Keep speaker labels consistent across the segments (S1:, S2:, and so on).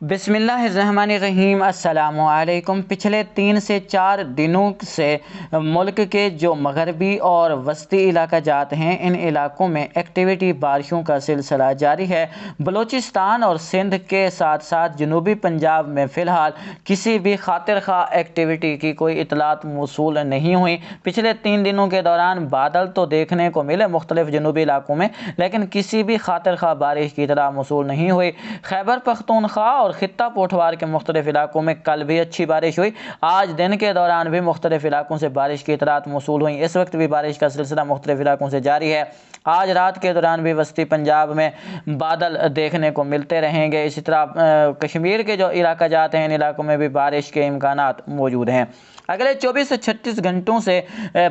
S1: بسم اللہ الرحمن الرحیم۔ السلام علیکم۔ پچھلے 3 سے 4 دنوں سے ملک کے جو مغربی اور وسطی علاقہ جات ہیں ان علاقوں میں ایکٹیویٹی بارشوں کا سلسلہ جاری ہے۔ بلوچستان اور سندھ کے ساتھ ساتھ جنوبی پنجاب میں فی الحال کسی بھی خاطر خواہ ایکٹیویٹی کی کوئی اطلاعات موصول نہیں ہوئی۔ پچھلے 3 دنوں کے دوران بادل تو دیکھنے کو ملے مختلف جنوبی علاقوں میں، لیکن کسی بھی خاطر خواہ بارش کی اطلاع موصول نہیں ہوئی۔ خیبر پختونخوا اور خطہ پوٹھوار کے مختلف علاقوں میں کل بھی اچھی بارش ہوئی۔ آج دن کے دوران بھی مختلف علاقوں سے بارش کی اطلاعات موصول ہوئیں۔ اس وقت بھی بارش کا سلسلہ مختلف علاقوں سے جاری ہے۔ آج رات کے دوران بھی وسطی پنجاب میں بادل دیکھنے کو ملتے رہیں گے۔ اسی طرح کشمیر کے جو علاقہ جات ہیں ان علاقوں میں بھی بارش کے امکانات موجود ہیں۔ اگلے 24 سے 36 گھنٹوں سے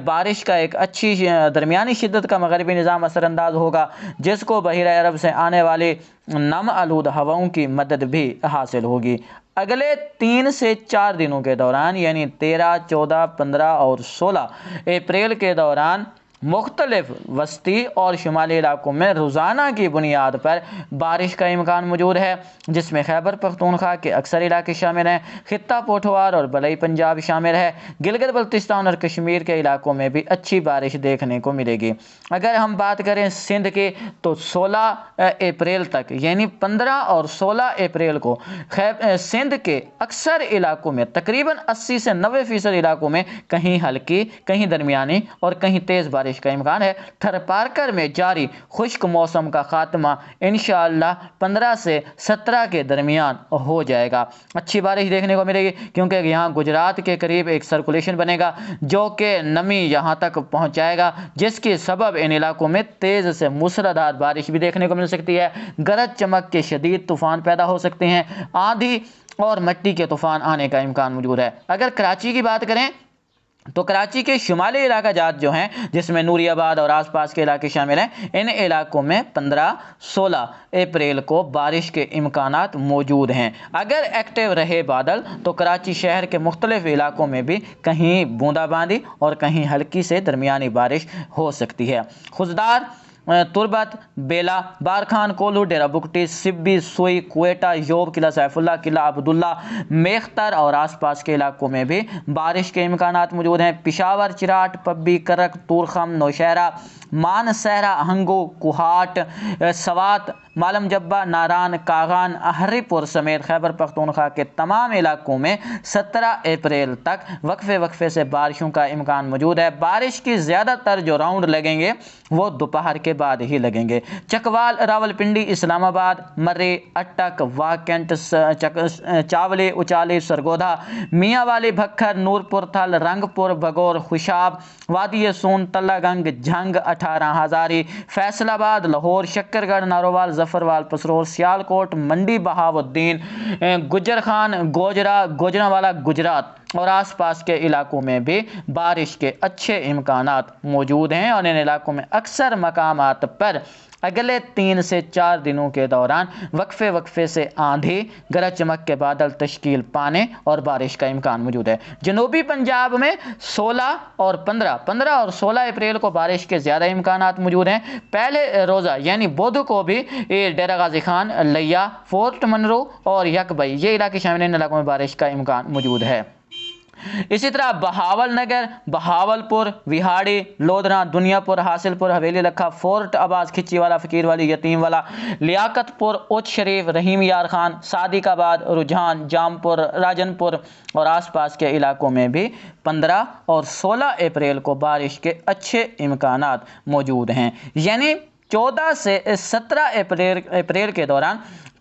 S1: بارش کا ایک اچھی درمیانی شدت کا مغربی نظام اثر انداز ہوگا، جس کو بحیرہ عرب سے آنے والی نم آلود ہواؤں کی مدد بھی حاصل ہوگی۔ اگلے 3 سے 4 دنوں کے دوران یعنی 13، 14، 15 اور 16 اپریل کے دوران مختلف وسطی اور شمالی علاقوں میں روزانہ کی بنیاد پر بارش کا امکان موجود ہے، جس میں خیبر پختونخوا کے اکثر علاقے شامل ہیں، خطہ پوٹھوار اور بلئی پنجاب شامل ہے۔ گلگت بلتستان اور کشمیر کے علاقوں میں بھی اچھی بارش دیکھنے کو ملے گی۔ اگر ہم بات کریں سندھ کی تو 16 اپریل تک یعنی 15 اور 16 اپریل کو سندھ کے اکثر علاقوں میں تقریباً 80 سے 90% علاقوں میں کہیں ہلکی، کہیں درمیانی اور کہیں تیز بارش کا امکان ہے۔ تھرپارکر میں جاری خشک موسم کا خاتمہ انشاءاللہ 15 سے 17 کے درمیان ہو جائے گا۔ اچھی بارش دیکھنے کو ملے گی کیونکہ یہاں گجرات کے قریب ایک سرکولیشن بنے گا جو کہ نمی یہاں تک پہنچائے گا، جس کے سبب ان علاقوں میں تیز سے موسلادھار بارش بھی دیکھنے کو مل سکتی ہے۔ گرج چمک کے شدید طوفان پیدا ہو سکتے ہیں، آندھی اور مٹی کے طوفان آنے کا امکان موجود ہے۔ اگر کراچی کی بات کریں تو کراچی کے شمالی علاقہ جات جو ہیں جس میں نوری آباد اور آس پاس کے علاقے شامل ہیں، ان علاقوں میں 15، 16 اپریل کو بارش کے امکانات موجود ہیں۔ اگر ایکٹیو رہے بادل تو کراچی شہر کے مختلف علاقوں میں بھی کہیں بوندا باندی اور کہیں ہلکی سے درمیانی بارش ہو سکتی ہے۔ خضدار، تربت، بیلا، بارکھان، کولو، ڈیرہ بگٹی، سبی، سوئی، کوئٹہ، یوب، قلعہ سیف اللہ، قلعہ عبداللہ، میختر اور آس پاس کے علاقوں میں بھی بارش کے امکانات موجود ہیں۔ پشاور، چراٹ، پبی، کرک، تورخم، نوشہرہ، مان سہرہ، ہنگو، کوہاٹ، سوات، مالم جبہ، ناران، کاغان، ہری پور سمیت خیبر پختونخوا کے تمام علاقوں میں 17 اپریل تک وقفے وقفے سے بارشوں کا امکان موجود ہے۔ بارش کی زیادہ تر جو راؤنڈ لگیں گے وہ دوپہر کے بعد ہی لگیں گے۔ چکوال، راولپنڈی، اسلام آباد، مرے، اٹک، واکنٹ، چاولی، اچالی، سرگودھا، میاں والی، بھکھر، نورپور تھل، رنگ پور، بگور، خوشاب، وادی سون، تلہ گنگ، جھنگ، 18 ہزاری، فیصل آباد، لاہور، شکر گڑھ، نارووال، ظفروال، پسرور، سیالکوٹ، منڈی بہاؤالدین، گجر خان، گوجرانوالا، گجرات اور آس پاس کے علاقوں میں بھی بارش کے اچھے امکانات موجود ہیں، اور ان علاقوں میں اکثر مقامات پر اگلے 3 سے 4 دنوں کے دوران وقفے وقفے سے آندھی، گرج چمک کے بادل تشکیل پانے اور بارش کا امکان موجود ہے۔ جنوبی پنجاب میں 16 اور 16 اپریل کو بارش کے زیادہ امکانات موجود ہیں۔ پہلے روزہ یعنی بدھ کو بھی ڈیرہ غازی خان، لیا، فورٹ منرو اور یکبئی یہ علاقے شامل ہیں، ان علاقوں میں بارش کا امکان موجود ہے۔ اسی طرح بہاول نگر، بہاول پور، وہاڑی، لودھنا، دنیا پور، حاصل پور، حویلی لکھا، فورٹ عباس، کھچی والا، فقیر والی، یتیم والا، لیاقت پور، اچ شریف، رحیم یار خان، صادق آباد، رجحان، جام پور، راجن پور اور آس پاس کے علاقوں میں بھی 15 اور 16 اپریل کو بارش کے اچھے امکانات موجود ہیں۔ یعنی 14 سے 17 اپریل کے دوران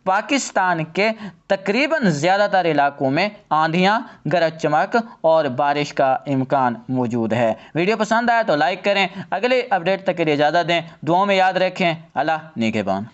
S1: پاکستان کے تقریباً زیادہ تر علاقوں میں آندھیاں، گرج چمک اور بارش کا امکان موجود ہے۔ ویڈیو پسند آیا تو لائک کریں۔ اگلے اپڈیٹ تک کے لیے اجازت دیں۔ دعاؤں میں یاد رکھیں۔ اللہ نگہبان۔